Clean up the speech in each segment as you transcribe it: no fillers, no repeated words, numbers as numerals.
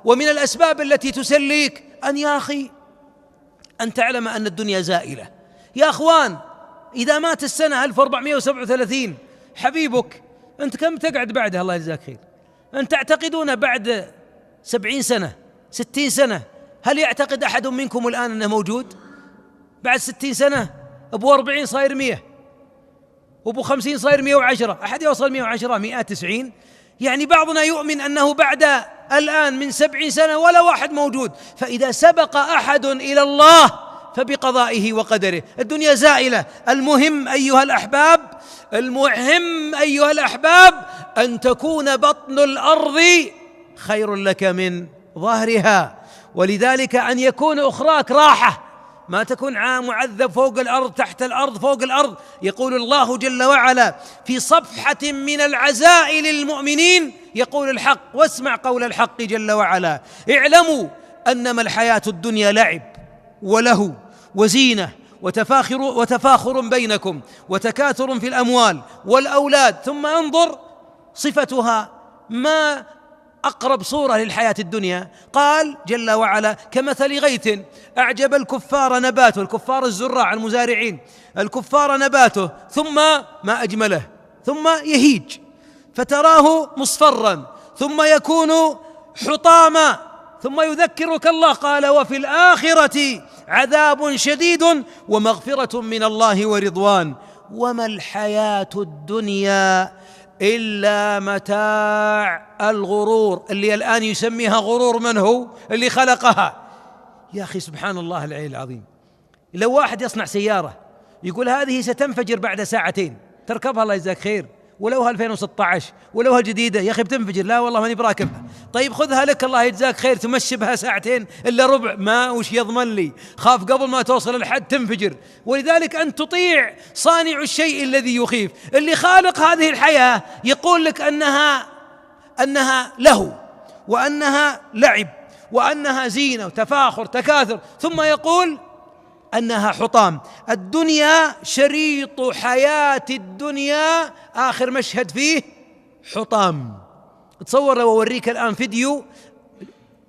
ومن الأسباب التي تسليك يا أخي أن تعلم أن الدنيا زائلة. يا أخوان، إذا مات السنة 1437 حبيبك، أنت كم تقعد بعده؟ الله يجزاك خير. أن تعتقدون بعد 70 سنة 60 سنة، هل يعتقد أحد منكم الآن أنه موجود؟ بعد 60 سنة أبو 40 صاير 100، وأبو 50 صاير 110، أحد يوصل 110 190. يعني بعضنا يؤمن أنه بعد الآن من 70 سنة ولا واحد موجود. فإذا سبق أحد إلى الله فبقضائه وقدره. الدنيا زائلة. المهم أيها الأحباب أن تكون بطن الأرض خير لك من ظهرها، ولذلك أن يكون أخراك راحة، ما تكون معذب فوق الأرض تحت الأرض فوق الأرض. يقول الله جل وعلا في صفحة من العزاء للمؤمنين، يقول الحق، واسمع قول الحق جل وعلا: اعلموا أنما الحياة الدنيا لعب ولهو وزينة وتفاخر بينكم وتكاثر في الأموال والأولاد. ثم انظر صفتها، ما أقرب صورة للحياة الدنيا. قال جل وعلا: كمثل غيث أعجب الكفار نباته، الكفار الزراع المزارعين، الكفار نباته ثم ما أجمله، ثم يهيج فتراه مصفرا ثم يكون حطاما، ثم يذكرك الله قال: وفي الآخرة عذاب شديد ومغفرة من الله ورضوان وما الحياة الدنيا إلا متاع الغرور. اللي الآن يسميها غرور من هو؟ اللي خلقها. يا أخي سبحان الله العلي العظيم، لو واحد يصنع سيارة يقول هذه ستنفجر بعد ساعتين، تركبها الله يجزاك خير، ولوها 2016 ولوها جديدة، يا أخي بتنفجر، لا والله ماني براكبها. طيب خذها لك الله يجزاك خير، تمشي بها ساعتين إلا ربع، ما وش يضمن لي؟ خاف قبل ما توصل الحد تنفجر. ولذلك أن تطيع صانع الشيء الذي يخيف. اللي خالق هذه الحياة يقول لك أنها لهو، وأنها لعب، وأنها زينة وتفاخر تكاثر، ثم يقول أنها حطام. الدنيا شريط حياة الدنيا آخر مشهد فيه حطام. تصور لو أوريك الآن فيديو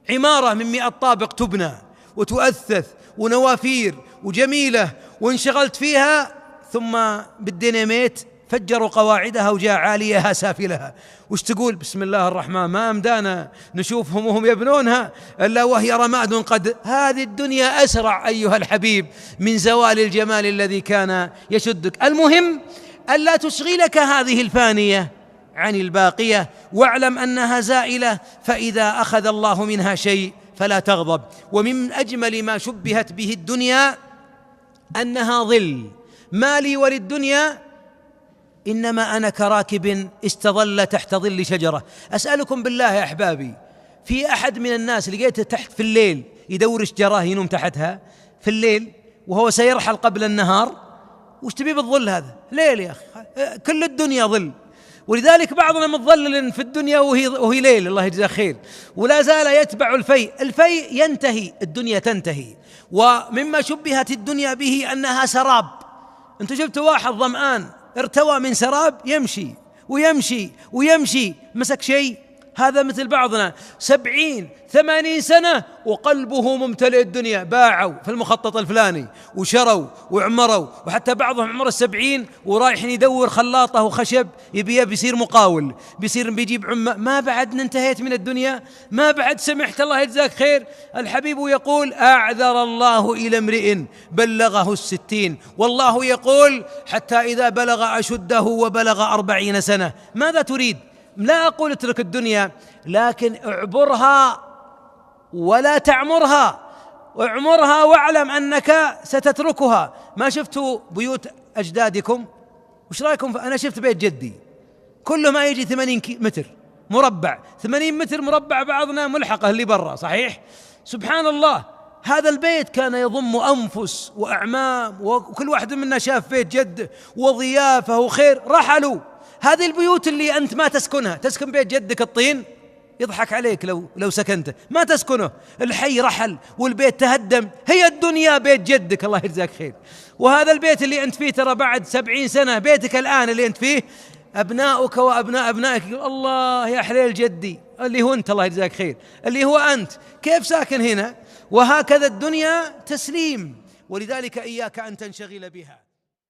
عمارة من 100 طابق تبنى وتؤثث ونوافير وجميلة، وانشغلت فيها ثم بالديناميت فجروا قواعدها وجاء عاليها سافلها، وش تقول؟ بسم الله الرحمن، ما أمدانا نشوفهم وهم يبنونها إلا وهي رماد قد. هذه الدنيا أسرع أيها الحبيب من زوال الجمال الذي كان يشدك. المهم ألا تشغلك هذه الفانية عن الباقية، واعلم أنها زائلة، فإذا أخذ الله منها شيء فلا تغضب. ومن أجمل ما شبهت به الدنيا أنها ظل. ما لي وللدنيا إنما أنا كراكب استظل تحت ظل شجرة. أسألكم بالله يا أحبابي، في أحد من الناس لقيته تحت في الليل يدور شجرة ينوم تحتها في الليل وهو سيرحل قبل النهار؟ وش تبي بالظل هذا؟ ليل يا أخي، كل الدنيا ظل. ولذلك بعضنا متظلل في الدنيا وهي ليل، الله يجزاه خير، ولا زال يتبع الفيء ينتهي، الدنيا تنتهي. ومما شبهت الدنيا به أنها سراب. أنتم شفتوا واحد ظمآن ارتوى من سراب، يمشي ويمشي ويمشي، مسك شيء؟ هذا مثل بعضنا 70 80 سنة وقلبه ممتلئ الدنيا، باعوا في المخطط الفلاني وشروا وعمروا، وحتى بعضهم عمر 70 ورايح يدور خلاطة وخشب يبيه بيصير مقاول، بيجيب ما بعد انتهيت من الدنيا، ما بعد سمحت، الله يجزاك خير. الحبيب يقول: أعذر الله إلى امرئ بلغه 60، والله يقول: حتى إذا بلغ أشده وبلغ 40 سنة. ماذا تريد؟ لا أقول اترك الدنيا، لكن اعبرها ولا تعمرها، اعمرها واعلم أنك ستتركها. ما شفتوا بيوت أجدادكم؟ وش رأيكم؟ أنا شفت بيت جدي كله ما يجي 80 متر مربع، 80 متر مربع، بعضنا ملحقة اللي برا، صحيح؟ سبحان الله، هذا البيت كان يضم أنفس وأعمام، وكل واحد منا شاف بيت جده وضيافة وخير. رحلوا. هذه البيوت اللي أنت ما تسكنها، تسكن بيت جدك الطين، يضحك عليك لو سكنته، ما تسكنه، الحي رحل والبيت تهدم. هي الدنيا بيت جدك، الله يجزاك خير. وهذا البيت اللي أنت فيه ترى بعد 70 سنة، بيتك الآن اللي أنت فيه أبناؤك وأبناء أبنائك يقول الله يا حليل جدي، اللي هو أنت الله يجزاك خير، اللي هو أنت كيف ساكن هنا؟ وهكذا الدنيا تسليم، ولذلك إياك أن تنشغل بها.